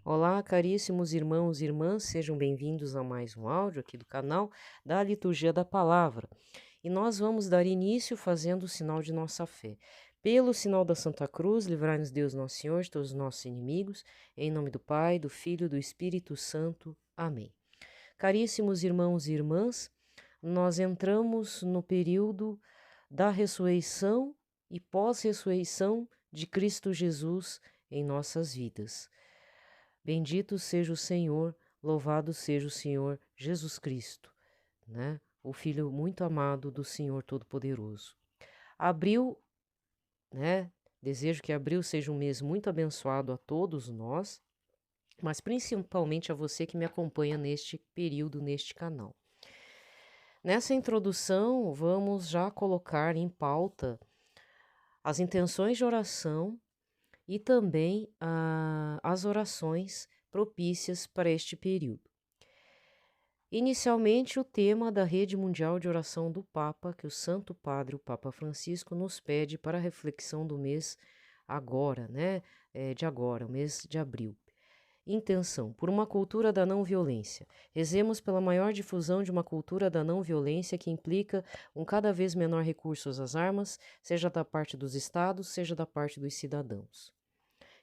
Olá, caríssimos irmãos e irmãs, sejam bem-vindos a mais um áudio aqui do canal da Liturgia da Palavra. E nós vamos dar início fazendo o sinal de nossa fé. Pelo sinal da Santa Cruz, livrai-nos Deus Nosso Senhor de todos os nossos inimigos, em nome do Pai, do Filho e do Espírito Santo. Amém. Caríssimos irmãos e irmãs, nós entramos no período da ressurreição e pós-ressurreição de Cristo Jesus em nossas vidas. Bendito seja o Senhor, louvado seja o Senhor Jesus Cristo, né? O Filho muito amado do Senhor Todo-Poderoso. Abril, né? Desejo que abril seja um mês muito abençoado a todos nós, mas principalmente a você que me acompanha neste período, neste canal. Nessa introdução, vamos já colocar em pauta as intenções de oração e também as orações propícias para este período. Inicialmente, o tema da Rede Mundial de Oração do Papa, que o Santo Padre, o Papa Francisco, nos pede para a reflexão do mês agora, né? O mês de abril. Intenção: por uma cultura da não violência. Rezemos pela maior difusão de uma cultura da não violência que implica um cada vez menor recurso às armas, seja da parte dos estados, seja da parte dos cidadãos.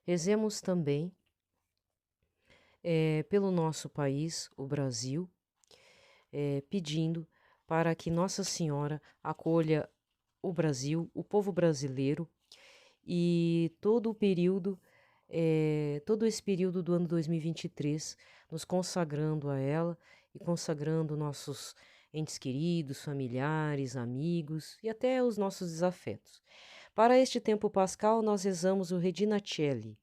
Rezemos também pelo nosso país, o Brasil, pedindo para que Nossa Senhora acolha o Brasil, o povo brasileiro e todo esse período do ano 2023, nos consagrando a ela e consagrando nossos entes queridos, familiares, amigos e até os nossos desafetos. Para este tempo pascal, nós rezamos o Regina Coeli.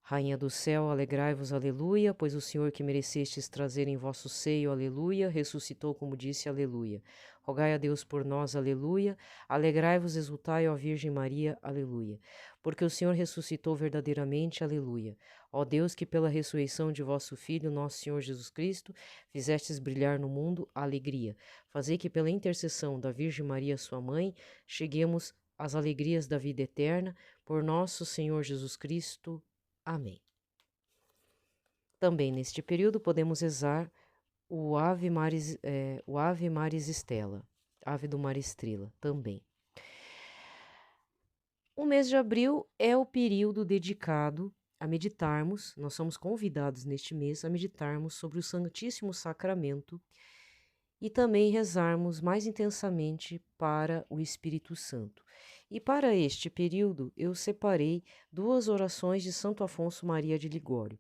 Rainha do céu, alegrai-vos, aleluia, pois o Senhor que merecestes trazer em vosso seio, aleluia, ressuscitou como disse, aleluia. Rogai a Deus por nós, aleluia, alegrai-vos, exultai, ó Virgem Maria, aleluia. Porque o Senhor ressuscitou verdadeiramente, aleluia. Ó Deus, que pela ressurreição de vosso Filho, nosso Senhor Jesus Cristo, fizestes brilhar no mundo a alegria. Fazei que pela intercessão da Virgem Maria, sua mãe, cheguemos às alegrias da vida eterna, por nosso Senhor Jesus Cristo. Amém. Também neste período podemos rezar o Ave Maris Stella, Ave do Mar Estrela, também. O mês de abril é o período dedicado a meditarmos, nós somos convidados neste mês a meditarmos sobre o Santíssimo Sacramento e também rezarmos mais intensamente para o Espírito Santo. E para este período, eu separei 2 orações de Santo Afonso Maria de Ligório.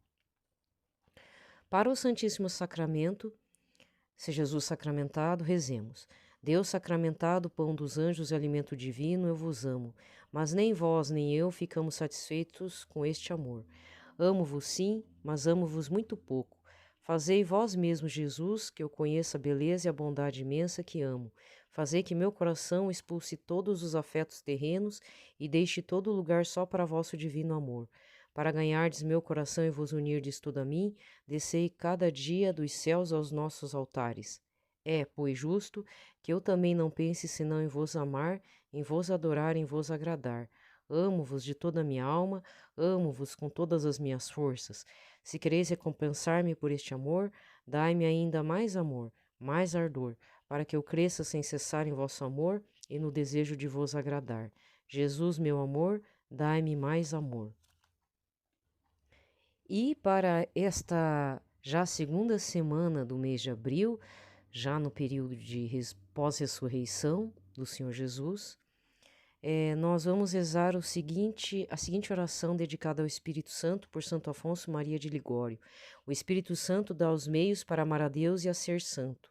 Para o Santíssimo Sacramento, se Jesus sacramentado, rezemos. Deus sacramentado, pão dos anjos e alimento divino, eu vos amo, mas nem vós nem eu ficamos satisfeitos com este amor. Amo-vos sim, mas amo-vos muito pouco. Fazei vós mesmo, Jesus, que eu conheça a beleza e a bondade imensa que amo. Fazei que meu coração expulse todos os afetos terrenos e deixe todo lugar só para vosso divino amor. Para ganhardes meu coração e vos unirdes tudo a mim, descei cada dia dos céus aos nossos altares. É, pois, justo que eu também não pense senão em vos amar, em vos adorar, em vos agradar. Amo-vos de toda a minha alma, amo-vos com todas as minhas forças. Se quereis recompensar-me por este amor, dai-me ainda mais amor, mais ardor, para que eu cresça sem cessar em vosso amor e no desejo de vos agradar. Jesus, meu amor, dai-me mais amor. E para esta já segunda semana do mês de abril, já no período de pós-ressurreição do Senhor Jesus, nós vamos rezar a seguinte oração dedicada ao Espírito Santo por Santo Afonso Maria de Ligório. O Espírito Santo dá os meios para amar a Deus e a ser santo.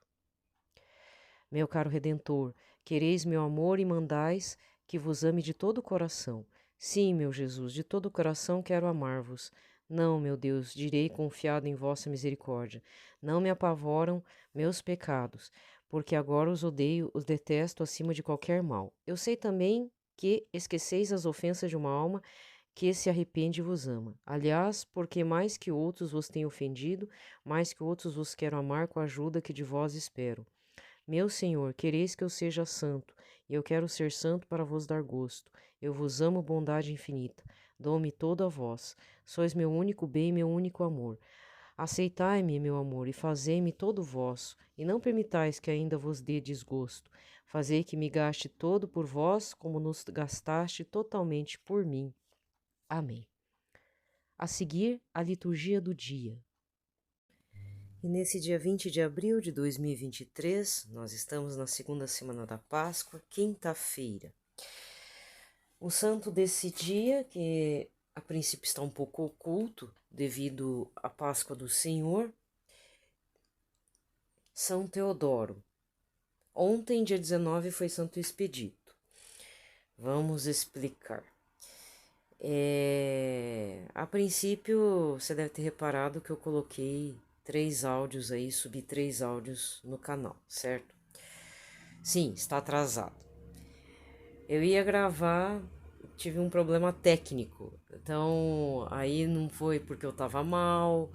Meu caro Redentor, quereis meu amor e mandais que vos ame de todo o coração. Sim, meu Jesus, de todo o coração quero amar-vos. Não, meu Deus, direi confiado em vossa misericórdia. Não me apavoram meus pecados, porque agora os odeio, os detesto acima de qualquer mal. Eu sei também que esqueceis as ofensas de uma alma que se arrepende e vos ama. Aliás, porque mais que outros vos tenho ofendido, mais que outros vos quero amar com a ajuda que de vós espero. Meu Senhor, quereis que eu seja santo, e eu quero ser santo para vos dar gosto. Eu vos amo, bondade infinita. dou-me todo a vós. Sois meu único bem, meu único amor. Aceitai-me, meu amor, e fazei-me todo vosso, e não permitais que ainda vos dê desgosto. Fazei que me gaste todo por vós, como nos gastaste totalmente por mim. Amém. A seguir, a liturgia do dia. E nesse dia 20 de abril de 2023, nós estamos na segunda semana da Páscoa, quinta-feira. O santo desse dia, que a princípio está um pouco oculto devido à Páscoa do Senhor, São Teodoro. Ontem, dia 19, foi Santo Expedito. Vamos explicar. A princípio, você deve ter reparado que eu coloquei 3 áudios aí, subi 3 áudios no canal, certo? Sim, está atrasado. Eu ia gravar, tive um problema técnico, então aí não foi porque eu tava mal,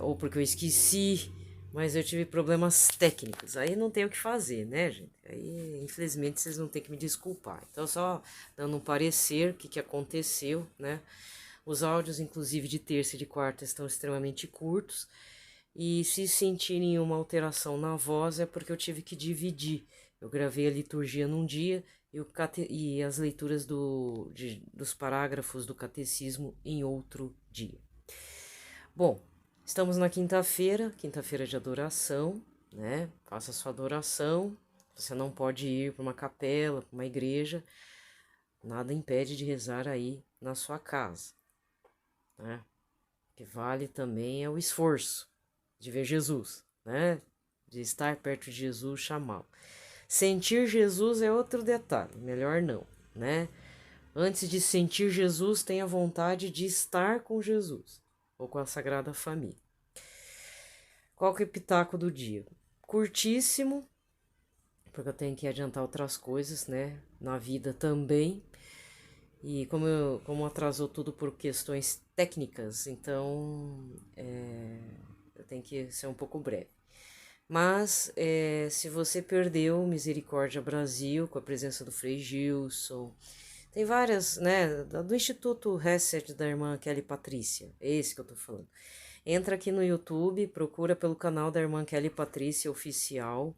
ou porque eu esqueci, mas eu tive problemas técnicos, aí não tem o que fazer, né, gente? Aí, infelizmente, vocês vão ter que me desculpar. Então, só dando um parecer, o que aconteceu, né? Os áudios, inclusive, de terça e de quarta estão extremamente curtos, e se sentirem uma alteração na voz é porque eu tive que dividir. Eu gravei a liturgia num dia e as leituras dos parágrafos do catecismo em outro dia. Bom, estamos na quinta-feira de adoração, né? Faça sua adoração. Você não pode ir para uma capela, para uma igreja, nada impede de rezar aí na sua casa, né? O que vale também é o esforço de ver Jesus, né? De estar perto de Jesus, chamá-lo. Sentir Jesus é outro detalhe, melhor não, né? Antes de sentir Jesus, tenha vontade de estar com Jesus ou com a Sagrada Família. Qual que é o pitaco do dia? Curtíssimo, porque eu tenho que adiantar outras coisas, né? Na vida também. E como atrasou tudo por questões técnicas, então eu tenho que ser um pouco breve. Mas se você perdeu Misericórdia Brasil, com a presença do Frei Gilson, tem várias, né? Do Instituto Reset da irmã Kelly Patrícia, é esse que eu tô falando. Entra aqui no YouTube, procura pelo canal da irmã Kelly Patrícia Oficial.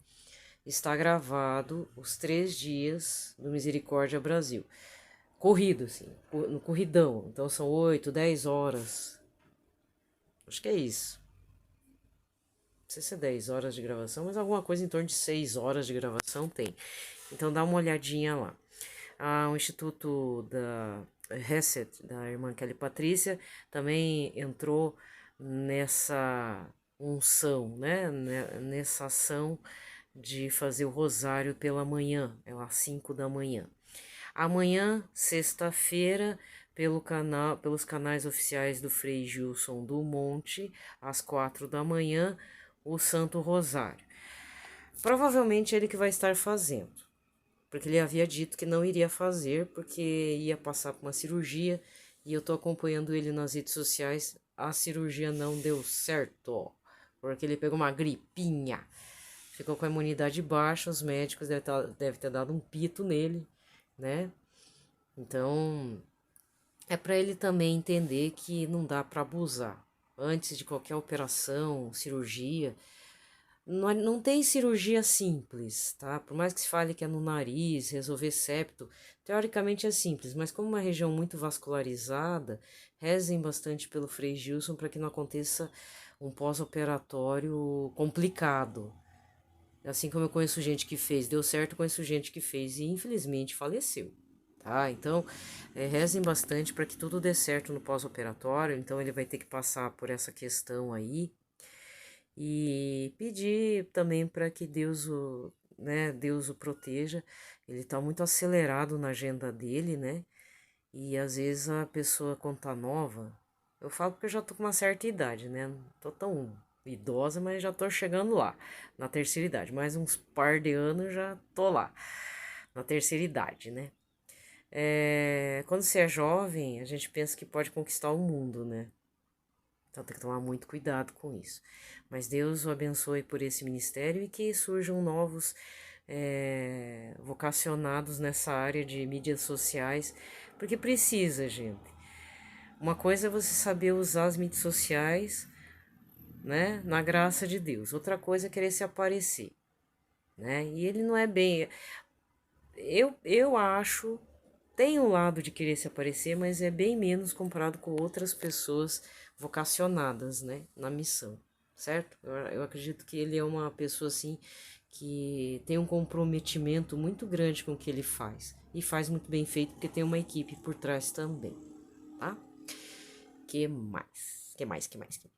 Está gravado os 3 dias do Misericórdia Brasil. Corrido, assim, no corridão. Então são 8, 10 horas. Acho que é isso. Não sei se é 10 horas de gravação, mas alguma coisa em torno de 6 horas de gravação tem. Então dá uma olhadinha lá. O Instituto da Reset, da irmã Kelly Patrícia, também entrou nessa unção, né? Nessa ação de fazer o rosário pela manhã, é às 5 da manhã. Amanhã, sexta-feira, pelos canais oficiais do Frei Gilson do Monte, às 4 da manhã, o Santo Rosário. Provavelmente ele que vai estar fazendo, porque ele havia dito que não iria fazer, porque ia passar por uma cirurgia, e eu tô acompanhando ele nas redes sociais. A cirurgia não deu certo, porque ele pegou uma gripinha, ficou com a imunidade baixa, os médicos devem ter dado um pito nele, né? Então, é para ele também entender que não dá para abusar. Antes de qualquer operação, cirurgia, não tem cirurgia simples, tá? Por mais que se fale que é no nariz, resolver septo, teoricamente é simples, mas como uma região muito vascularizada, rezem bastante pelo Frei Gilson para que não aconteça um pós-operatório complicado. Assim como eu conheço gente que fez, deu certo, conheço gente que fez e infelizmente faleceu, tá? Então, rezem bastante para que tudo dê certo no pós-operatório. Então, ele vai ter que passar por essa questão aí e pedir também para que Deus Deus o proteja. Ele tá muito acelerado na agenda dele, né? E às vezes a pessoa, quando tá nova, eu falo porque eu já tô com uma certa idade, né? Não tô tão idosa, mas já tô chegando lá, na terceira idade. Mais uns par de anos já tô lá, na terceira idade, né? Quando você é jovem, a gente pensa que pode conquistar o mundo, né? Então tem que tomar muito cuidado com isso. Mas Deus o abençoe por esse ministério e que surjam novos vocacionados nessa área de mídias sociais, porque precisa, gente. Uma coisa é você saber usar as mídias sociais, né, na graça de Deus. Outra coisa é querer se aparecer, né? E ele não é bem. Eu acho, tem um lado de querer se aparecer, mas é bem menos comparado com outras pessoas vocacionadas, né, na missão, certo? Eu acredito que ele é uma pessoa assim que tem um comprometimento muito grande com o que ele faz e faz muito bem feito porque tem uma equipe por trás também, tá? Que mais? Que mais? Que mais? Que mais?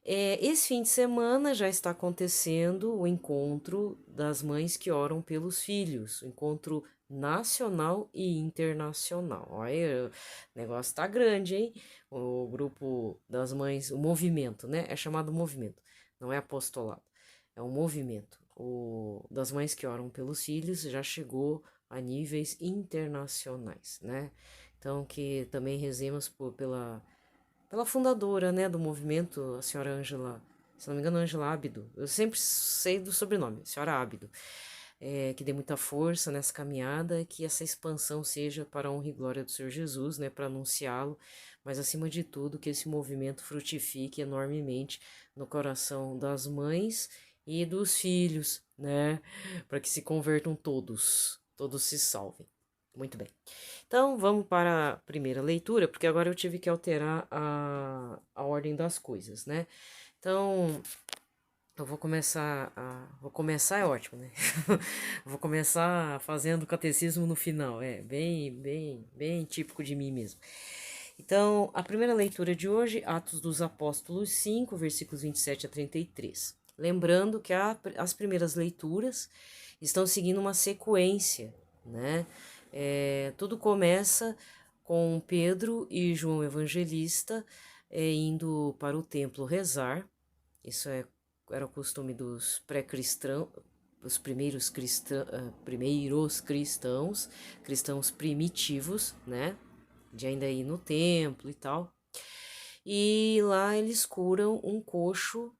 Esse fim de semana já está acontecendo o encontro das mães que oram pelos filhos, o encontro nacional e internacional. Olha, o negócio tá grande, hein? O grupo das mães, o movimento, né? É chamado movimento, não é apostolado, é um movimento. O das mães que oram pelos filhos já chegou a níveis internacionais, né? Então, que também rezemos pela fundadora, né, do movimento, a senhora Ângela, se não me engano, Ângela Ábido. Eu sempre sei do sobrenome, senhora Ábido. Que dê muita força nessa caminhada, que essa expansão seja para a honra e glória do Senhor Jesus, né, para anunciá-lo, mas acima de tudo que esse movimento frutifique enormemente no coração das mães e dos filhos, né, para que se convertam todos se salvem. Muito bem. Então, vamos para a primeira leitura, porque agora eu tive que alterar a ordem das coisas, né? Então, eu vou começar Vou começar é ótimo, né? Vou começar fazendo o catecismo no final, bem típico de mim mesmo. Então, a primeira leitura de hoje, Atos dos Apóstolos 5, versículos 27 a 33. Lembrando que as primeiras leituras estão seguindo uma sequência, né? Tudo começa com Pedro e João Evangelista indo para o templo rezar. Isso era o costume dos pré-cristãos, os primeiros cristãos primitivos, né? De ainda ir no templo e tal. E lá eles curam um coxo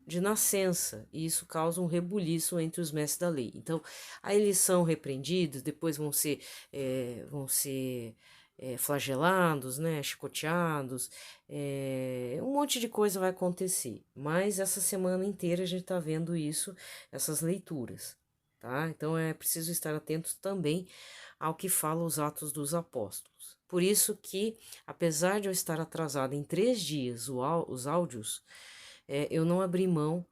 de nascença, e isso causa um rebuliço entre os mestres da lei. Então, aí eles são repreendidos, depois vão ser flagelados, né, chicoteados, um monte de coisa vai acontecer. Mas essa semana inteira a gente está vendo isso, essas leituras, tá? Então é preciso estar atentos também ao que fala os Atos dos Apóstolos. Por isso que, apesar de eu estar atrasada em 3 dias os áudios, eu não abri mão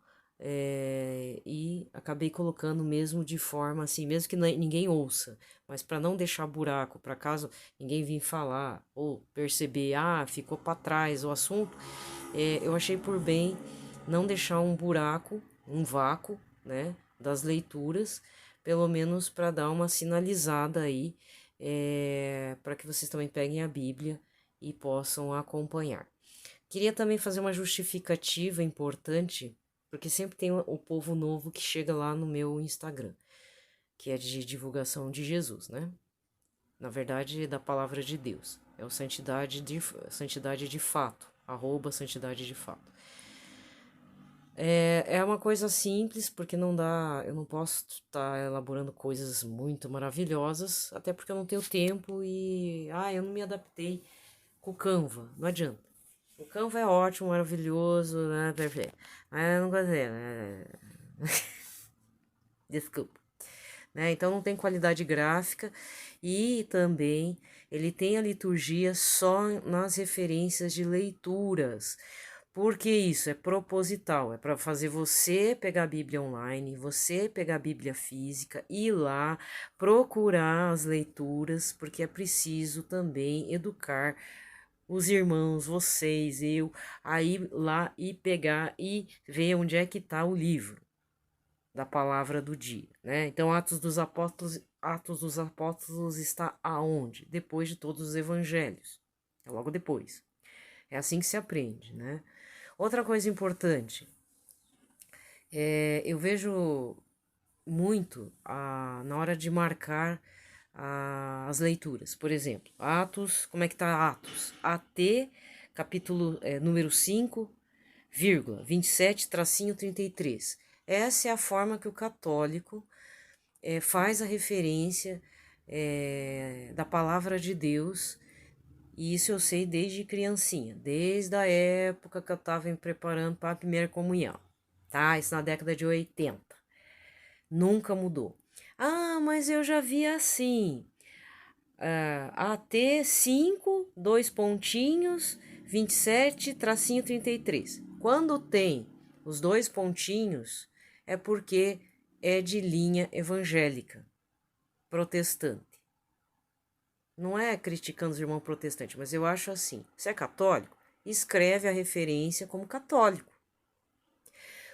e acabei colocando mesmo de forma assim, mesmo que ninguém ouça, mas para não deixar buraco, para caso ninguém vir falar ou perceber, ficou para trás o assunto, eu achei por bem não deixar um buraco, um vácuo, né, das leituras, pelo menos para dar uma sinalizada aí, para que vocês também peguem a Bíblia e possam acompanhar. Queria também fazer uma justificativa importante, porque sempre tem o povo novo que chega lá no meu Instagram, que é de divulgação de Jesus, né? Na verdade, da palavra de Deus. É o santidade de fato, @santidade de fato. É uma coisa simples, porque não dá, eu não posso estar elaborando coisas muito maravilhosas, até porque eu não tenho tempo e, eu não me adaptei com o Canva, não adianta. O Canva é ótimo, maravilhoso, né? Perfeito. Mas eu não gostei, né? Desculpa. Né? Então não tem qualidade gráfica e também ele tem a liturgia só nas referências de leituras. Porque isso é proposital, é para fazer você pegar a Bíblia online, você pegar a Bíblia física, ir lá, procurar as leituras, porque é preciso também educar os irmãos, vocês, eu, a ir lá e pegar e ver onde é que está o livro da palavra do dia, né? Então, Atos dos Apóstolos está aonde? Depois de todos os evangelhos. É logo depois. É assim que se aprende, né? Outra coisa importante, eu vejo muito na hora de marcar as leituras. Por exemplo, Atos, como é que tá Atos? AT, capítulo número 5, vírgula, 27, tracinho 33. Essa é a forma que o católico faz a referência da palavra de Deus, e isso eu sei desde criancinha, desde a época que eu estava me preparando para a primeira comunhão, tá? Isso na década de 80. Nunca mudou. Ah, mas eu já vi assim. AT5, dois pontinhos, 27, tracinho 33. Quando tem os dois pontinhos, é porque é de linha evangélica, protestante. Não é criticando os irmãos protestantes, mas eu acho assim: se é católico, escreve a referência como católico.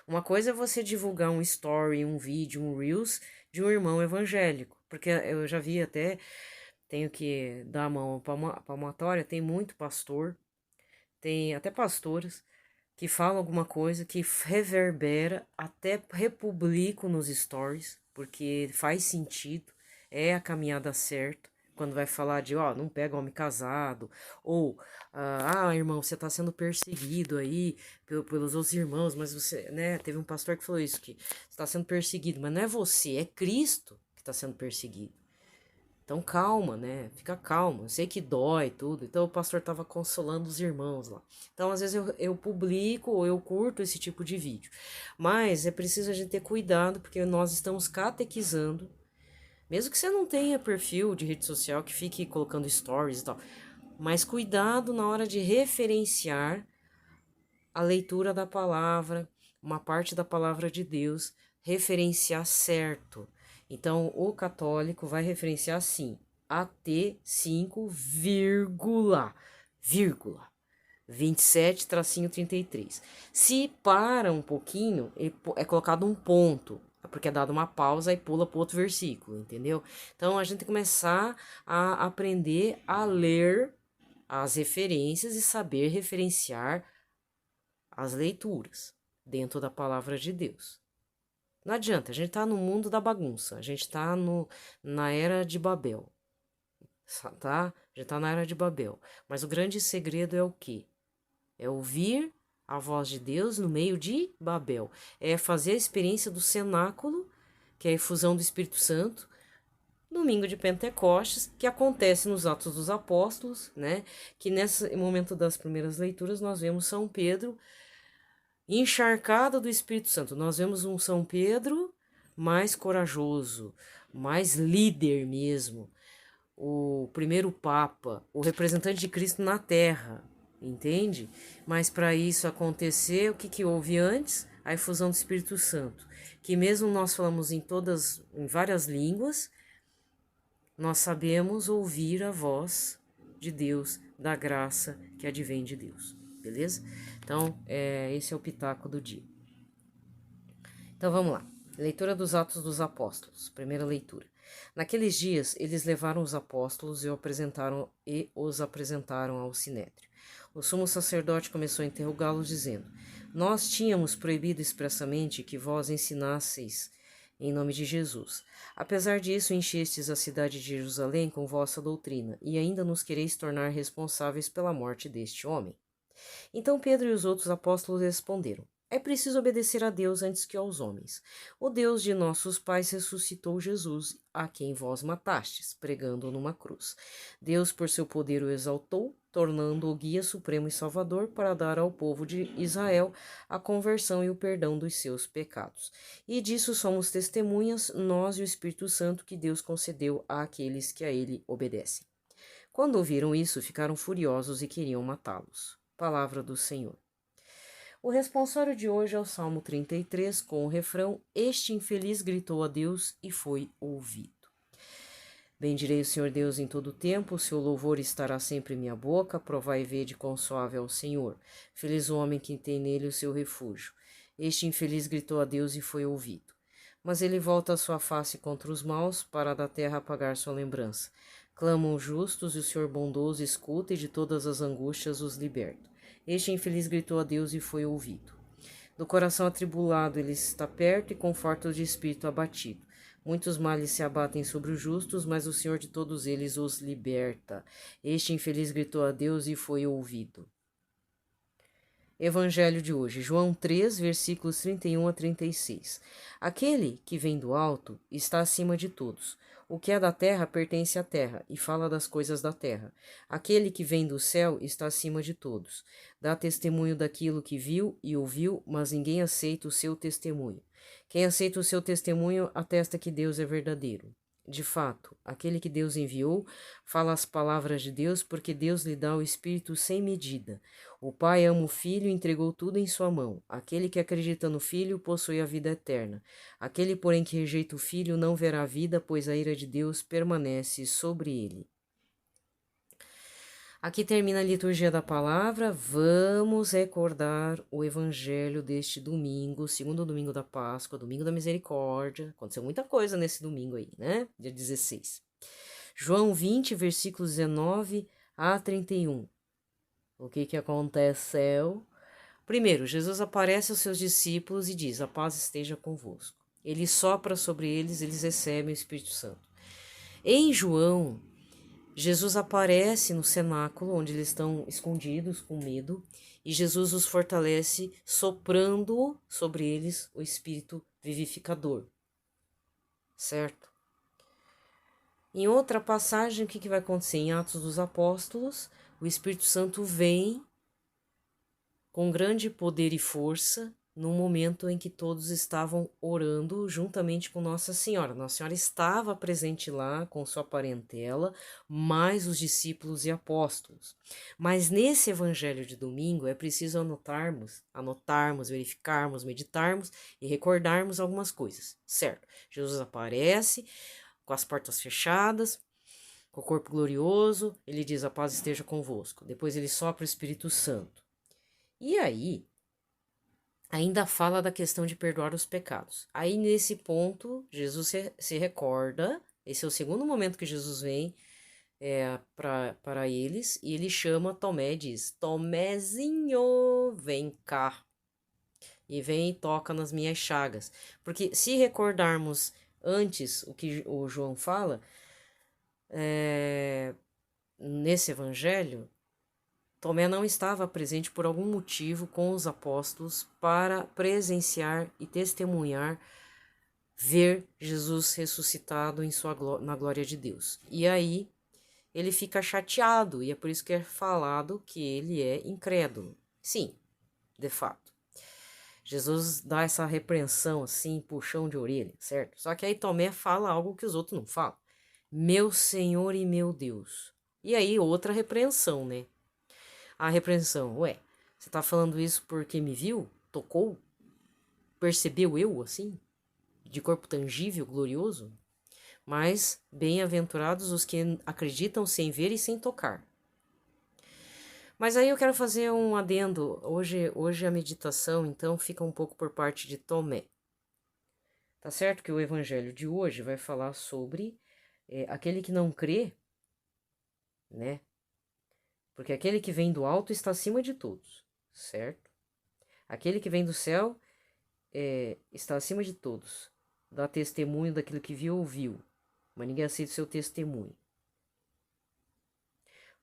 Uma coisa é você divulgar um story, um vídeo, um Reels de um irmão evangélico, porque eu já vi até, tenho que dar a mão palmatória, tem muito pastor, tem até pastoras que falam alguma coisa que reverbera, até republico nos stories, porque faz sentido, é a caminhada certa. Quando vai falar de, ó, não pega homem casado, ou, irmão, você tá sendo perseguido aí pelos outros irmãos, mas você, né, teve um pastor que falou isso, que você tá sendo perseguido, mas não é você, é Cristo que tá sendo perseguido. Então calma, né? Fica calmo. Eu sei que dói tudo. Então o pastor estava consolando os irmãos lá. Então às vezes eu publico ou eu curto esse tipo de vídeo. Mas é preciso a gente ter cuidado porque nós estamos catequizando. Mesmo que você não tenha perfil de rede social que fique colocando stories e tal. Mas cuidado na hora de referenciar a leitura da palavra, uma parte da palavra de Deus, referenciar certo. Então, o católico vai referenciar assim, AT5, vírgula, 27, tracinho 33. Se para um pouquinho, é colocado um ponto, porque é dado uma pausa e pula para outro versículo, entendeu? Então, a gente tem que começar a aprender a ler as referências e saber referenciar as leituras dentro da palavra de Deus. Não adianta, a gente tá no mundo da bagunça, a gente tá na era de Babel, tá? A gente tá na era de Babel. Mas o grande segredo é o quê? É ouvir a voz de Deus no meio de Babel. É fazer a experiência do cenáculo, que é a efusão do Espírito Santo, domingo de Pentecostes, que acontece nos Atos dos Apóstolos, né? Que nesse momento das primeiras leituras nós vemos São Pedro encharcado do Espírito Santo. Nós vemos um São Pedro mais corajoso, mais líder mesmo, o primeiro Papa, o representante de Cristo na Terra, entende? Mas para isso acontecer, o que houve antes? A efusão do Espírito Santo, que mesmo nós falamos em várias línguas, nós sabemos ouvir a voz de Deus, da graça que advém de Deus, beleza? Então, esse é o pitaco do dia. Então, vamos lá. Leitura dos Atos dos Apóstolos. Primeira leitura. Naqueles dias, eles levaram os apóstolos e os apresentaram ao Sinédrio. O sumo sacerdote começou a interrogá-los, dizendo: Nós tínhamos proibido expressamente que vós ensinasseis em nome de Jesus. Apesar disso, enchestes a cidade de Jerusalém com vossa doutrina, e ainda nos quereis tornar responsáveis pela morte deste homem. Então Pedro e os outros apóstolos responderam: É preciso obedecer a Deus antes que aos homens. O Deus de nossos pais ressuscitou Jesus, a quem vós matastes, pregando-o numa cruz. Deus, por seu poder, o exaltou, tornando-o guia supremo e salvador para dar ao povo de Israel a conversão e o perdão dos seus pecados. E disso somos testemunhas, nós e o Espírito Santo que Deus concedeu àqueles que a ele obedecem. Quando ouviram isso, ficaram furiosos e queriam matá-los. Palavra do Senhor. O responsório de hoje é o Salmo 33, com o refrão: Este infeliz gritou a Deus e foi ouvido. Bendirei o Senhor Deus em todo o tempo, o seu louvor estará sempre em minha boca. Provai e vede quão suave é o Senhor. Feliz o homem que tem nele o seu refúgio. Este infeliz gritou a Deus e foi ouvido. Mas ele volta a sua face contra os maus, para da terra apagar sua lembrança. Clamam os justos e o Senhor bondoso escuta e de todas as angústias os liberta. Este infeliz gritou a Deus e foi ouvido. Do coração atribulado ele está perto e conforta os de espírito abatido. Muitos males se abatem sobre os justos, mas o Senhor de todos eles os liberta. Este infeliz gritou a Deus e foi ouvido. Evangelho de hoje, João 3, versículos 31 a 36. Aquele que vem do alto está acima de todos. O que é da terra pertence à terra e fala das coisas da terra. Aquele que vem do céu está acima de todos. Dá testemunho daquilo que viu e ouviu, mas ninguém aceita o seu testemunho. Quem aceita o seu testemunho atesta que Deus é verdadeiro. De fato, aquele que Deus enviou fala as palavras de Deus, porque Deus lhe dá o Espírito sem medida. O Pai ama o Filho e entregou tudo em sua mão. Aquele que acredita no Filho possui a vida eterna. Aquele, porém, que rejeita o Filho não verá a vida, pois a ira de Deus permanece sobre ele. Aqui termina a liturgia da palavra. Vamos recordar o evangelho deste domingo, segundo domingo da Páscoa, domingo da misericórdia. Aconteceu muita coisa nesse domingo aí, né? Dia 16. João 20, versículos 19 a 31. O que aconteceu? Primeiro, Jesus aparece aos seus discípulos e diz: a paz esteja convosco. Ele sopra sobre eles, eles recebem o Espírito Santo. Em João, Jesus aparece no cenáculo, onde eles estão escondidos com medo, e Jesus os fortalece, soprando sobre eles o Espírito vivificador. Certo? Em outra passagem, o que vai acontecer? Em Atos dos Apóstolos, o Espírito Santo vem com grande poder e força, no momento em que todos estavam orando juntamente com Nossa Senhora. Nossa Senhora estava presente lá com sua parentela, mais os discípulos e apóstolos. Mas nesse evangelho de domingo é preciso anotarmos, verificarmos, meditarmos e recordarmos algumas coisas, certo? Jesus aparece com as portas fechadas, com o corpo glorioso, ele diz: a paz esteja convosco. Depois ele sopra o Espírito Santo. E aí, ainda fala da questão de perdoar os pecados. Aí, nesse ponto, Jesus se recorda, esse é o segundo momento que Jesus vem para eles, e ele chama Tomé e diz: Tomézinho, vem cá. E vem e toca nas minhas chagas. Porque se recordarmos antes o que o João fala, nesse evangelho, Tomé não estava presente por algum motivo com os apóstolos para presenciar e testemunhar, ver Jesus ressuscitado na glória de Deus. E aí ele fica chateado, e é por isso que é falado que ele é incrédulo. Sim, de fato. Jesus dá essa repreensão assim, puxão de orelha, certo? Só que aí Tomé fala algo que os outros não falam. Meu Senhor e meu Deus. E aí outra repreensão, né? A repreensão: ué, você tá falando isso porque me viu? Tocou? Percebeu eu, assim? De corpo tangível, glorioso? Mas bem-aventurados os que acreditam sem ver e sem tocar. Mas aí eu quero fazer um adendo. Hoje a meditação, então, fica um pouco por parte de Tomé. Tá certo que o evangelho de hoje vai falar sobre aquele que não crê, né? Porque aquele que vem do alto está acima de todos, certo? Aquele que vem do céu está acima de todos. Dá testemunho daquilo que viu ou ouviu, mas ninguém aceita o seu testemunho.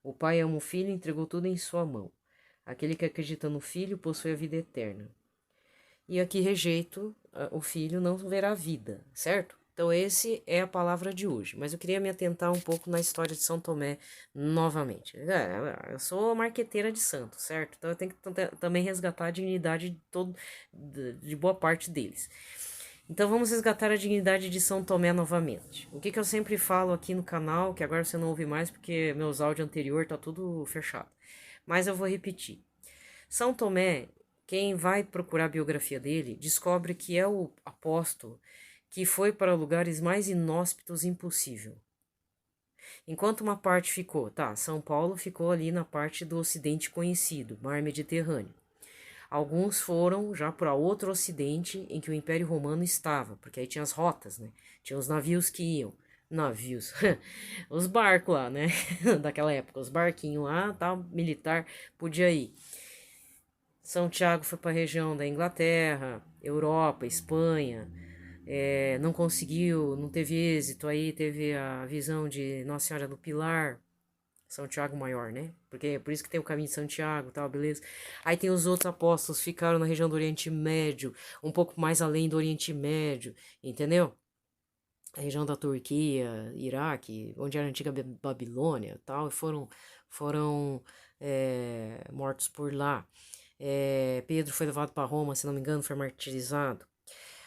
O Pai ama o Filho e entregou tudo em sua mão. Aquele que acredita no Filho possui a vida eterna. E aqui rejeito o Filho não verá a vida, certo? Então esse é a palavra de hoje. Mas eu queria me atentar um pouco na história de São Tomé novamente. Eu sou marqueteira de santo, certo? Então eu tenho que também resgatar a dignidade de boa parte deles. Então vamos resgatar a dignidade de São Tomé novamente. O que eu sempre falo aqui no canal, que agora você não ouve mais porque meus áudios anteriores tá tudo fechado. Mas eu vou repetir. São Tomé, quem vai procurar a biografia dele, descobre que é o apóstolo que foi para lugares mais inóspitos impossível. Enquanto uma parte ficou, São Paulo ficou ali na parte do ocidente conhecido, mar Mediterrâneo. Alguns foram já para outro ocidente em que o Império Romano estava, porque aí tinha as rotas, né? Tinha os navios que iam. Navios, os barcos lá, né? Daquela época, os barquinhos lá, tal, militar, podia ir. São Tiago foi para a região da Inglaterra, Europa, Espanha, não conseguiu, não teve êxito, aí teve a visão de Nossa Senhora do Pilar, São Tiago Maior, né? Porque é por isso que tem o caminho de Santiago e tal, beleza? Aí tem os outros apóstolos, ficaram na região do Oriente Médio, um pouco mais além do Oriente Médio, entendeu? A região da Turquia, Iraque, onde era a antiga Babilônia e tal, e foram mortos por lá. Pedro foi levado para Roma, se não me engano, foi martirizado.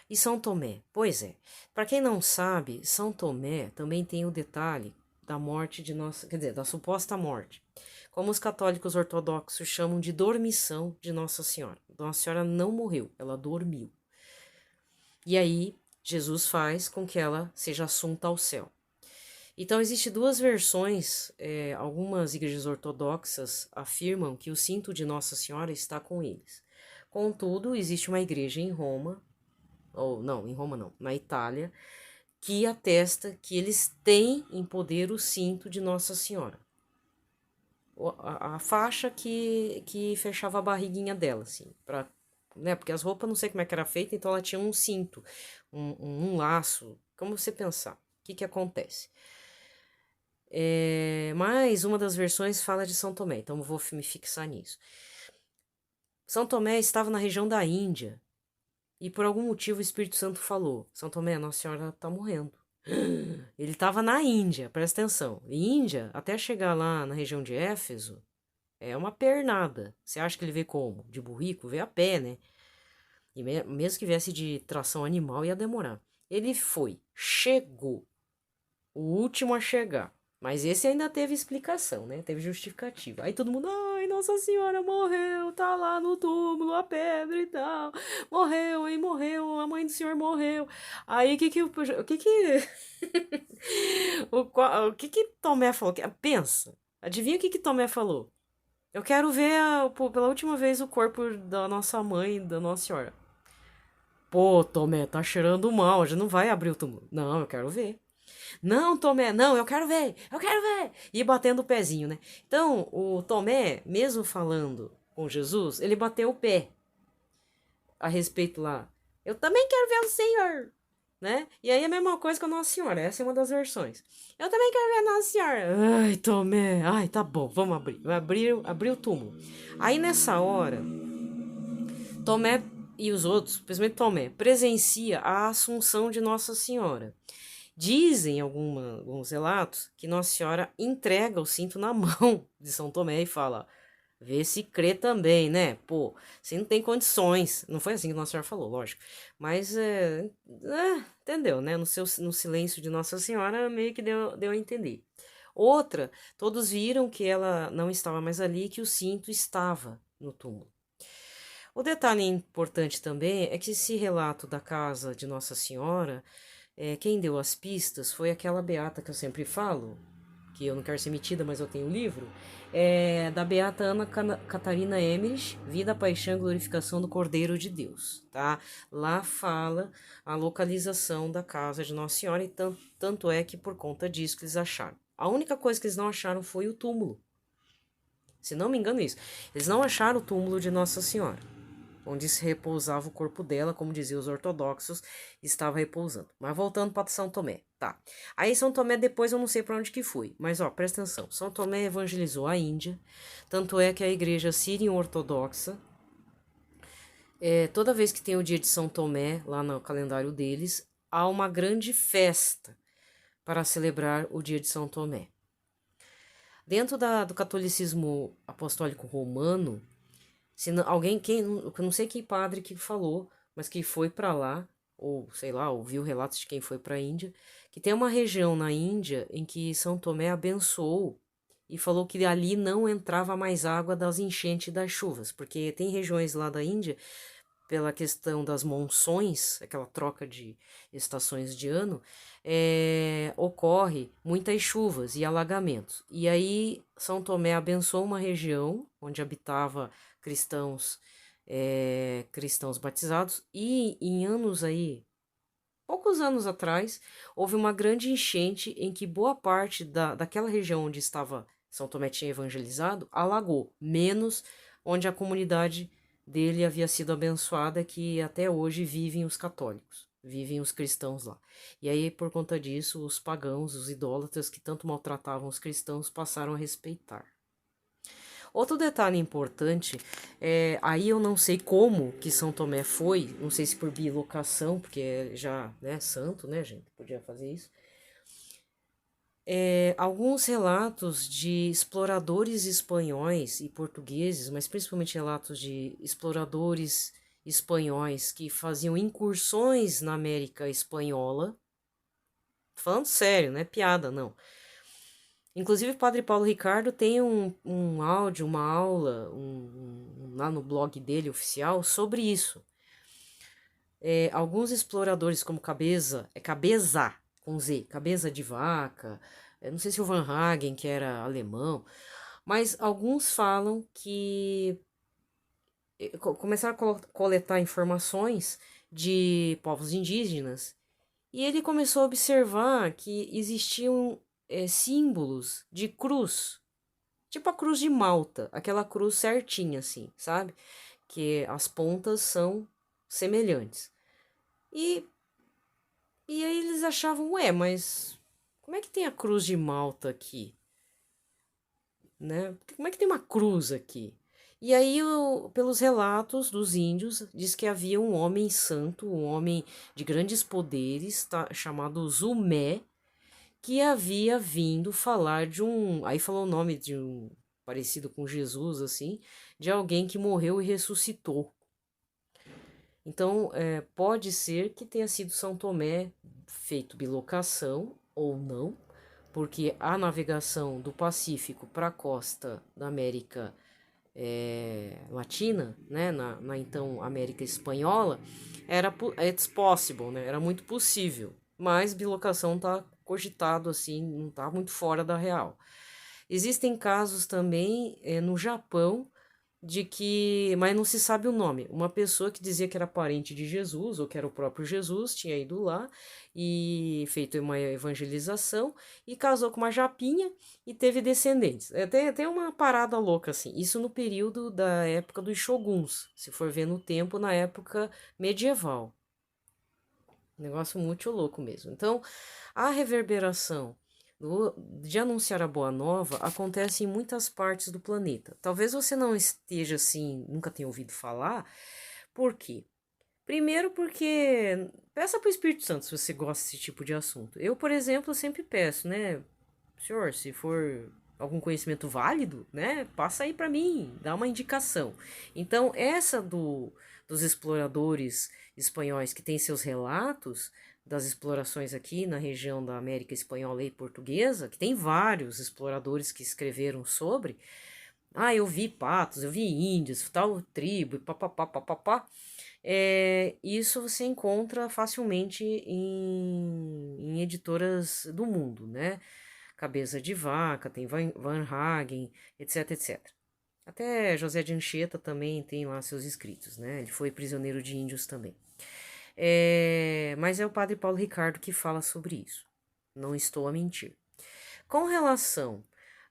E São Tomé? Pois é, para quem não sabe, São Tomé também tem o detalhe da morte de nossa, quer dizer, da suposta morte. Como os católicos ortodoxos chamam de dormição de Nossa Senhora. Nossa Senhora não morreu, ela dormiu. E aí, Jesus faz com que ela seja assunta ao céu. Então, existem duas versões. Algumas igrejas ortodoxas afirmam que o cinto de Nossa Senhora está com eles. Contudo, existe uma igreja em Roma, ou não, em Roma não, na Itália, que atesta que eles têm em poder o cinto de Nossa Senhora. A faixa que fechava a barriguinha dela, assim, pra, né? Porque as roupas não sei como é que era feita, então ela tinha um cinto, um laço. Como você pensar? O que acontece? Mas uma das versões fala de São Tomé, então eu vou me fixar nisso. São Tomé estava na região da Índia e por algum motivo o Espírito Santo falou: São Tomé, Nossa Senhora está morrendo. Ele estava na Índia, presta atenção. Índia, até chegar lá na região de Éfeso, é uma pernada. Você acha que ele veio como? De burrico? Veio a pé, né? E mesmo que viesse de tração animal, ia demorar. Ele foi, chegou, o último a chegar. Mas esse ainda teve explicação, né? Teve justificativa. Aí todo mundo, ai, Nossa Senhora morreu, tá lá no túmulo, a pedra e tal. Morreu, hein, morreu, a mãe do senhor morreu. Aí o que que o que que Tomé falou? Pensa, adivinha o que que Tomé falou? Eu quero ver pela última vez o corpo da nossa mãe, da Nossa Senhora. Pô, Tomé, tá cheirando mal, já não vai abrir o túmulo. Não, eu quero ver. Não, Tomé, não, eu quero ver. E batendo o pezinho, né? Então, o Tomé, mesmo falando com Jesus, ele bateu o pé a respeito lá. Eu também quero ver o Senhor, né? E aí a mesma coisa com a Nossa Senhora, essa é uma das versões. Eu também quero ver a Nossa Senhora. Ai, Tomé, ai, tá bom, vamos abrir. Vai abrir o túmulo. Aí nessa hora, Tomé e os outros, principalmente Tomé, presencia a Assunção de Nossa Senhora. Dizem alguns relatos que Nossa Senhora entrega o cinto na mão de São Tomé e fala: vê se crê também, né? Pô, você não tem condições. Não foi assim que Nossa Senhora falou, lógico. Mas, entendeu, né? No silêncio de Nossa Senhora, meio que deu a entender. Outra, todos viram que ela não estava mais ali e que o cinto estava no túmulo. O detalhe importante também é que esse relato da casa de Nossa Senhora, quem deu as pistas foi aquela beata que eu sempre falo, que eu não quero ser metida, mas eu tenho o livro, da beata Ana Catarina Emmerich, Vida, Paixão e Glorificação do Cordeiro de Deus, tá? Lá fala a localização da casa de Nossa Senhora e tanto é que por conta disso que eles acharam. A única coisa que eles não acharam foi o túmulo. Se não me engano, isso. Eles não acharam o túmulo de Nossa Senhora, onde se repousava o corpo dela, como diziam os ortodoxos, estava repousando. Mas voltando para São Tomé, tá. Aí São Tomé depois eu não sei para onde que foi, mas ó, presta atenção. São Tomé evangelizou a Índia, tanto é que a igreja sírio-ortodoxa, toda vez que tem o dia de São Tomé, lá no calendário deles, há uma grande festa para celebrar o dia de São Tomé. Dentro do catolicismo apostólico romano, se não, alguém, eu não sei que padre que falou, mas que foi para lá, ou sei lá, ouviu relatos de quem foi para a Índia, que tem uma região na Índia em que São Tomé abençoou e falou que ali não entrava mais água das enchentes e das chuvas, porque tem regiões lá da Índia, pela questão das monções, aquela troca de estações de ano, ocorre muitas chuvas e alagamentos. E aí São Tomé abençoou uma região onde habitava cristãos, cristãos batizados, e em anos aí, poucos anos atrás, houve uma grande enchente em que boa parte daquela região onde estava São Tomé tinha evangelizado, alagou, menos onde a comunidade dele havia sido abençoada, que até hoje vivem os católicos. vivem os cristãos lá. E aí, por conta disso, os pagãos, os idólatras que tanto maltratavam os cristãos passaram a respeitar. Outro detalhe importante, aí eu não sei como que São Tomé foi, não sei se por bilocação, porque é já, né, santo, né, gente, podia fazer isso. Alguns relatos de exploradores espanhóis e portugueses, mas principalmente relatos de exploradores espanhóis que faziam incursões na América Espanhola, falando sério, não é piada, não. Inclusive, o Padre Paulo Ricardo tem um áudio, uma aula lá no blog dele oficial sobre isso. Alguns exploradores, como Cabeza com Z, Cabeça de Vaca, não sei se o Van Hagen, que era alemão, mas alguns falam que começaram a coletar informações de povos indígenas e ele começou a observar que existiam símbolos de cruz, tipo a cruz de Malta, aquela cruz certinha assim, sabe? Que as pontas são semelhantes. E aí eles achavam, mas como é que tem a cruz de Malta aqui? Né? Como é que tem uma cruz aqui? E aí, pelos relatos dos índios, diz que havia um homem santo, um homem de grandes poderes, chamado Zumé, que havia vindo falar de um. Aí falou o nome de um parecido com Jesus, assim, de alguém que morreu e ressuscitou. Então, pode ser que tenha sido São Tomé feito bilocação ou não, porque a navegação do Pacífico para a costa da América Latina, né, na então América Espanhola, it's possible, né, era muito possível, mas bilocação está cogitado assim, não está muito fora da real. Existem casos também no Japão de que, mas não se sabe o nome, uma pessoa que dizia que era parente de Jesus, ou que era o próprio Jesus, tinha ido lá e feito uma evangelização e casou com uma japinha e teve descendentes. Tem uma parada louca assim, isso no período da época dos shoguns, se for ver no tempo, na época medieval. Negócio muito louco mesmo. Então, a reverberação de anunciar a boa nova acontece em muitas partes do planeta. Talvez você não esteja assim, nunca tenha ouvido falar. Por quê? Primeiro porque peça para o Espírito Santo se você gosta desse tipo de assunto. Eu, por exemplo, sempre peço, né? Senhor, se for algum conhecimento válido, né? Passa aí para mim, dá uma indicação. Então, essa dos exploradores espanhóis que tem seus relatos das explorações aqui na região da América Espanhola e Portuguesa, que tem vários exploradores que escreveram sobre. Eu vi patos, eu vi índios, tal tribo, papapá, papapá. Isso você encontra facilmente em editoras do mundo, né? Cabeça de Vaca, tem Van Hagen, etc, etc. Até José de Anchieta também tem lá seus escritos, né? Ele foi prisioneiro de índios também. Mas é o Padre Paulo Ricardo que fala sobre isso. Não estou a mentir. Com relação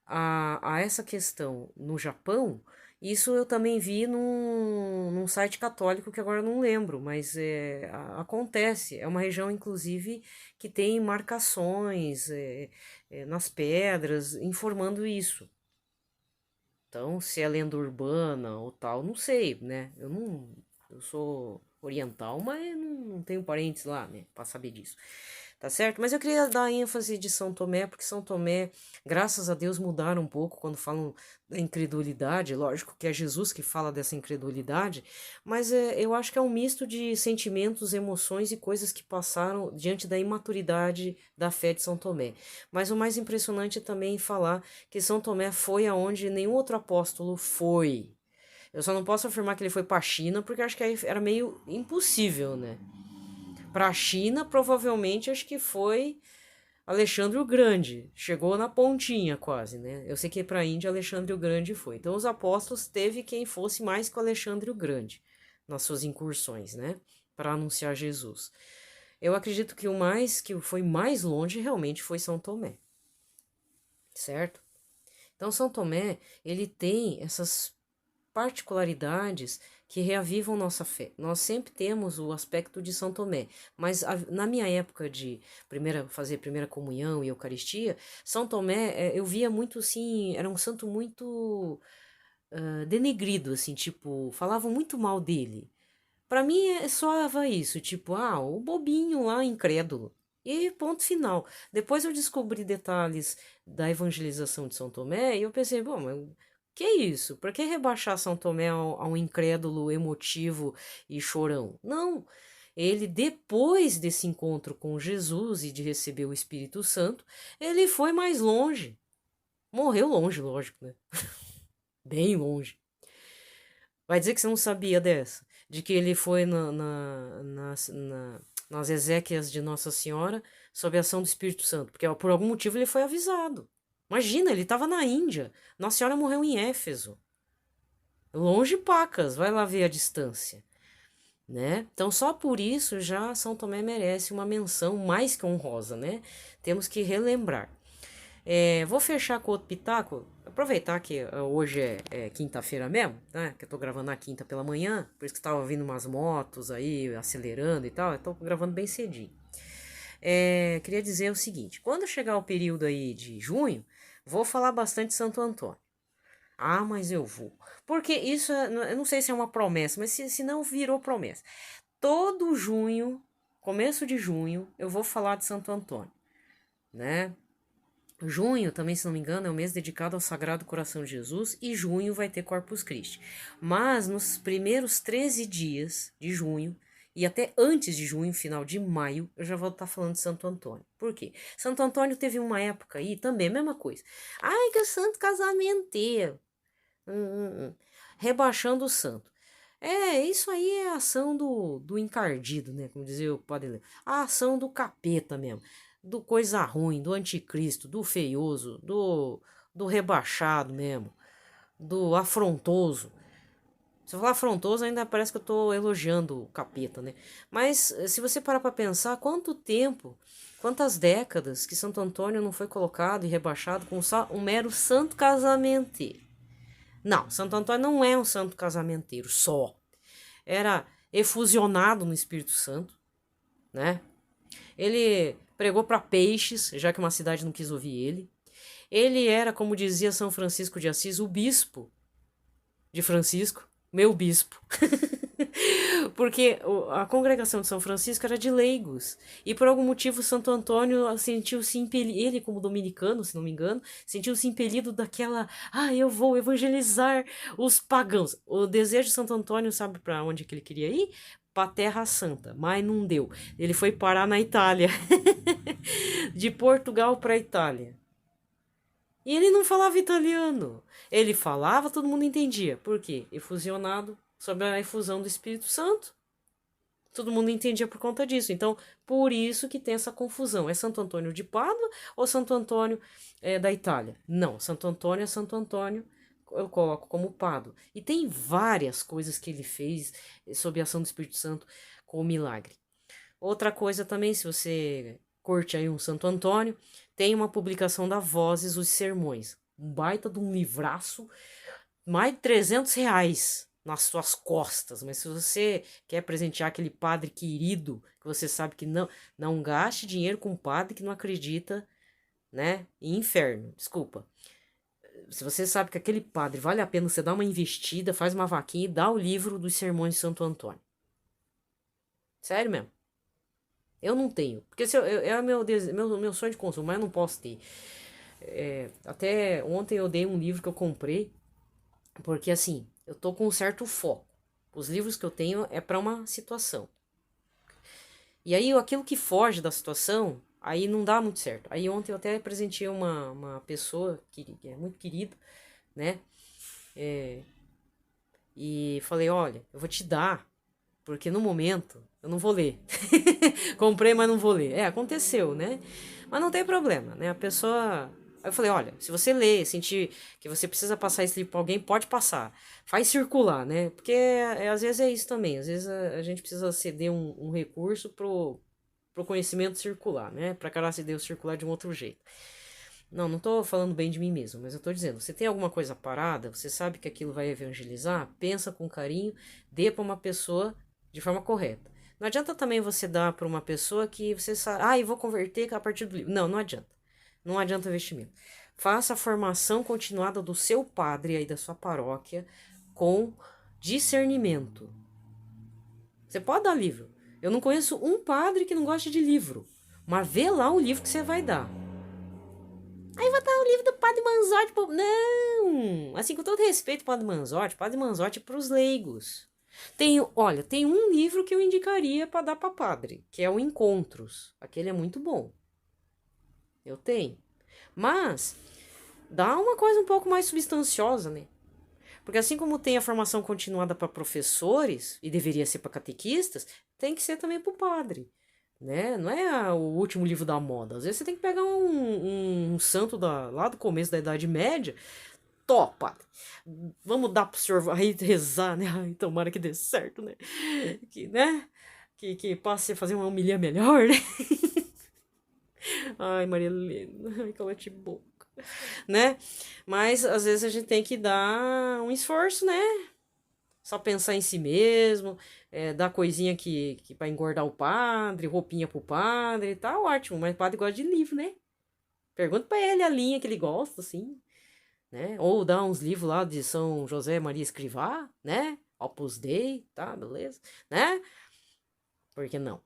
a essa questão no Japão, isso eu também vi num site católico que agora eu não lembro, mas acontece. É uma região, inclusive, que tem marcações nas pedras informando isso. Então, se é lenda urbana ou tal, não sei, né? Eu sou oriental, mas não tenho parentes lá, né? Pra saber disso. Tá certo? Mas eu queria dar ênfase de São Tomé, porque São Tomé, graças a Deus, mudaram um pouco quando falam da incredulidade. Lógico que é Jesus que fala dessa incredulidade, mas eu acho que é um misto de sentimentos, emoções e coisas que passaram diante da imaturidade da fé de São Tomé. Mas o mais impressionante é também falar que São Tomé foi aonde nenhum outro apóstolo foi. Eu só não posso afirmar que ele foi para a China, porque acho que aí era meio impossível, né? Para a China, provavelmente, acho que foi Alexandre o Grande. Chegou na pontinha quase, né? Eu sei que para a Índia, Alexandre o Grande foi. Então, os apóstolos teve quem fosse mais que o Alexandre o Grande nas suas incursões, né? Para anunciar Jesus. Eu acredito que que foi mais longe realmente foi São Tomé. Certo? Então, São Tomé, ele tem essas particularidades que reavivam nossa fé. Nós sempre temos o aspecto de São Tomé, mas na minha época de fazer primeira comunhão e Eucaristia, São Tomé, eu via muito assim, era um santo muito denegrido, assim, tipo, falavam muito mal dele. Para mim soava isso, tipo, o bobinho lá, incrédulo. E ponto final. Depois eu descobri detalhes da evangelização de São Tomé e eu pensei, bom, mas que é isso? Por que rebaixar São Tomé a um incrédulo emotivo e chorão? Não. Ele, depois desse encontro com Jesus e de receber o Espírito Santo, ele foi mais longe. Morreu longe, lógico, né? Bem longe. Vai dizer que você não sabia dessa? De que ele foi nas exéquias de Nossa Senhora sob a ação do Espírito Santo. Porque por algum motivo ele foi avisado. Imagina, ele estava na Índia. Nossa Senhora morreu em Éfeso. Longe pacas, vai lá ver a distância. Né? Então só por isso já São Tomé merece uma menção mais que honrosa, né? Temos que relembrar. Vou fechar com outro pitaco. Aproveitar que hoje é quinta-feira mesmo, né? Que eu tô gravando na quinta pela manhã, por isso que tava vindo umas motos aí, acelerando e tal. Eu tô gravando bem cedinho. Queria dizer o seguinte: quando chegar o período aí de junho, vou falar bastante de Santo Antônio. Mas eu vou. Porque isso, eu não sei se é uma promessa, mas se não virou promessa. Todo junho, começo de junho, eu vou falar de Santo Antônio, né? Junho, também, se não me engano, é o mês dedicado ao Sagrado Coração de Jesus e junho vai ter Corpus Christi. Mas nos primeiros 13 dias de junho e até antes de junho, final de maio, eu já vou estar falando de Santo Antônio. Por quê? Santo Antônio teve uma época aí também, mesma coisa. Que é santo casamenteiro. Rebaixando o santo. Isso aí é a ação do encardido, né? Como dizia o padre Léo. A ação do capeta mesmo. Do coisa ruim, do anticristo, do feioso, do rebaixado mesmo. Do afrontoso. Se eu falar afrontoso, ainda parece que eu tô elogiando o capeta, né? Mas se você parar pra pensar, quanto tempo, quantas décadas que Santo Antônio não foi colocado e rebaixado com só um mero santo casamenteiro. Não, Santo Antônio não é um santo casamenteiro só. Era efusionado no Espírito Santo, né? Ele pregou para peixes, já que uma cidade não quis ouvir ele. Ele era, como dizia São Francisco de Assis, o bispo de Francisco, meu bispo. Porque a congregação de São Francisco era de leigos. E por algum motivo Santo Antônio sentiu-se impelido, ele como dominicano, se não me engano, sentiu-se impelido daquela, eu vou evangelizar os pagãos. O desejo de Santo Antônio, sabe para onde que ele queria ir? Para Terra Santa, mas não deu. Ele foi parar na Itália. De Portugal para Itália. E ele não falava italiano. Ele falava, todo mundo entendia. Por quê? Efusionado sob a efusão do Espírito Santo. Todo mundo entendia por conta disso. Então, por isso que tem essa confusão. É Santo Antônio de Pádua ou Santo Antônio da Itália? Não, Santo Antônio é Santo Antônio, eu coloco como Pádua. E tem várias coisas que ele fez sob a ação do Espírito Santo com o milagre. Outra coisa também, se você curte aí um Santo Antônio, tem uma publicação da Vozes, os Sermões. Um baita de um livraço, mais de R$ 300 nas suas costas. Mas se você quer presentear aquele padre querido, que você sabe que não gaste dinheiro com um padre que não acredita, né, em inferno, desculpa. Se você sabe que aquele padre vale a pena você dar uma investida, faz uma vaquinha e dá o livro dos Sermões de Santo Antônio. Sério mesmo. Eu não tenho. Porque se é meu sonho de consumo, mas eu não posso ter. Até ontem eu dei um livro que eu comprei. Porque assim, eu tô com um certo foco. Os livros que eu tenho é para uma situação. E aí aquilo que foge da situação, aí não dá muito certo. Aí ontem eu até presenteei uma pessoa que é muito querida, né? E falei, olha, eu vou te dar. Porque no momento eu não vou ler. Comprei, mas não vou ler. Aconteceu, né? Mas não tem problema, né? A pessoa. Aí eu falei, olha, se você ler, sentir que você precisa passar esse livro pra alguém, pode passar. Faz circular, né? Porque às vezes é isso também. Às vezes a gente precisa ceder um recurso pro conhecimento circular, né? Pra cara se Deus circular de um outro jeito. Não tô falando bem de mim mesmo, mas eu tô dizendo, você tem alguma coisa parada, você sabe que aquilo vai evangelizar, pensa com carinho, dê para uma pessoa de forma correta. Não adianta também você dar para uma pessoa que você sabe, eu vou converter a partir do livro. Não, não adianta. Não adianta investimento. Faça a formação continuada do seu padre aí da sua paróquia com discernimento. Você pode dar livro. Eu não conheço um padre que não goste de livro, mas vê lá o livro que você vai dar. Aí vai dar o livro do Padre Manzotti. Não! Assim, com todo respeito, Padre Manzotti é para os leigos. Tem um livro que eu indicaria para dar para padre, que é o Encontros. Aquele é muito bom. Eu tenho. Mas dá uma coisa um pouco mais substanciosa, né? Porque assim como tem a formação continuada para professores, e deveria ser para catequistas, tem que ser também para o padre. Né? Não é o último livro da moda. Às vezes você tem que pegar um santo lá do começo da Idade Média. Topa! Vamos dar pro senhor aí rezar, né? Ai, tomara que dê certo, né? Que, né? Que passe a fazer uma homilia melhor, né? Ai, Maria Helena, ai, calete boca. Né? Mas às vezes a gente tem que dar um esforço, né? Só pensar em si mesmo, dar coisinha que para engordar o padre, roupinha pro padre, tá ótimo, mas o padre gosta de livro, né? Pergunta pra ele a linha que ele gosta, assim, né? Ou dá uns livros lá de São José Maria Escrivá, né? Opus Dei, tá, beleza? Né? Por que não?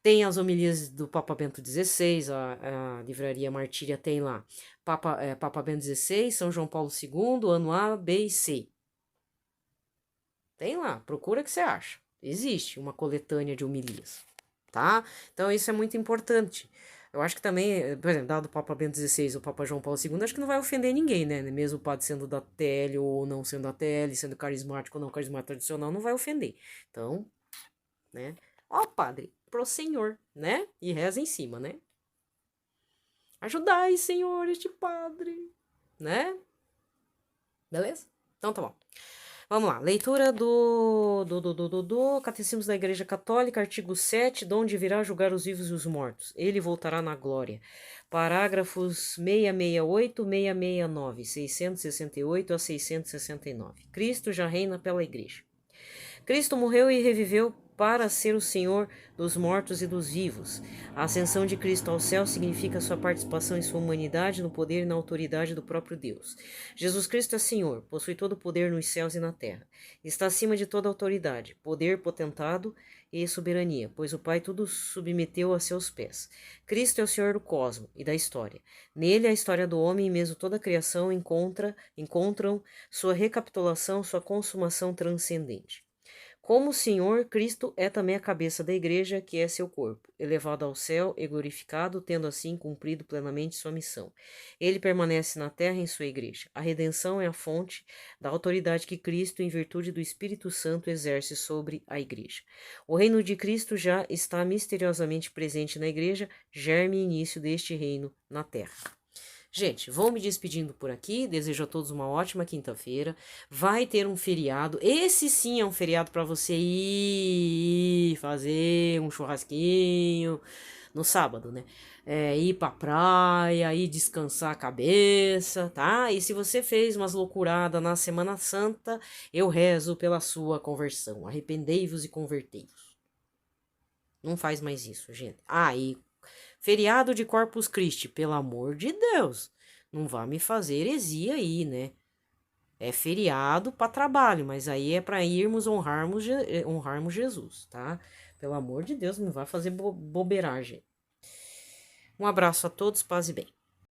Tem as homilias do Papa Bento XVI, a Livraria Martíria tem lá. Papa Bento XVI, São João Paulo II, ano A, B e C. Tem lá, procura que você acha. Existe uma coletânea de homilias, tá? Então isso é muito importante. Eu acho que também, por exemplo, dado o Papa Bento XVI ou o Papa João Paulo II, acho que não vai ofender ninguém, né? Mesmo o padre sendo da TL ou não sendo da TL, sendo carismático ou não carismático tradicional, não vai ofender. Então, né? Ó, padre, pro Senhor, né? E reza em cima, né? Ajudai, Senhor, este padre, né? Beleza? Então tá bom. Vamos lá, leitura do Catecismo da Igreja Católica, artigo 7, de onde virá julgar os vivos e os mortos. Ele voltará na glória. Parágrafos 668, 669, 668 a 669. Cristo já reina pela Igreja. Cristo morreu e reviveu para ser o Senhor dos mortos e dos vivos. A ascensão de Cristo ao céu significa sua participação em sua humanidade, no poder e na autoridade do próprio Deus. Jesus Cristo é Senhor, possui todo o poder nos céus e na terra. Está acima de toda autoridade, poder, potentado e soberania, pois o Pai tudo submeteu a seus pés. Cristo é o Senhor do cosmos e da história. Nele a história do homem e mesmo toda a criação encontram sua recapitulação, sua consumação transcendente. Como o Senhor, Cristo é também a cabeça da igreja, que é seu corpo, elevado ao céu e glorificado, tendo assim cumprido plenamente sua missão. Ele permanece na terra em sua igreja. A redenção é a fonte da autoridade que Cristo, em virtude do Espírito Santo, exerce sobre a igreja. O reino de Cristo já está misteriosamente presente na igreja, germe e início deste reino na terra. Gente, vou me despedindo por aqui, desejo a todos uma ótima quinta-feira, vai ter um feriado, esse sim é um feriado para você ir fazer um churrasquinho no sábado, né? Ir pra praia, ir descansar a cabeça, tá? E se você fez umas loucuradas na Semana Santa, eu rezo pela sua conversão, arrependei-vos e convertei-vos. Não faz mais isso, gente. E feriado de Corpus Christi, pelo amor de Deus, não vá me fazer heresia aí, né? É feriado para trabalho, mas aí é para irmos honrarmos Jesus, tá? Pelo amor de Deus, não vá fazer bobeiragem. Um abraço a todos, paz e bem.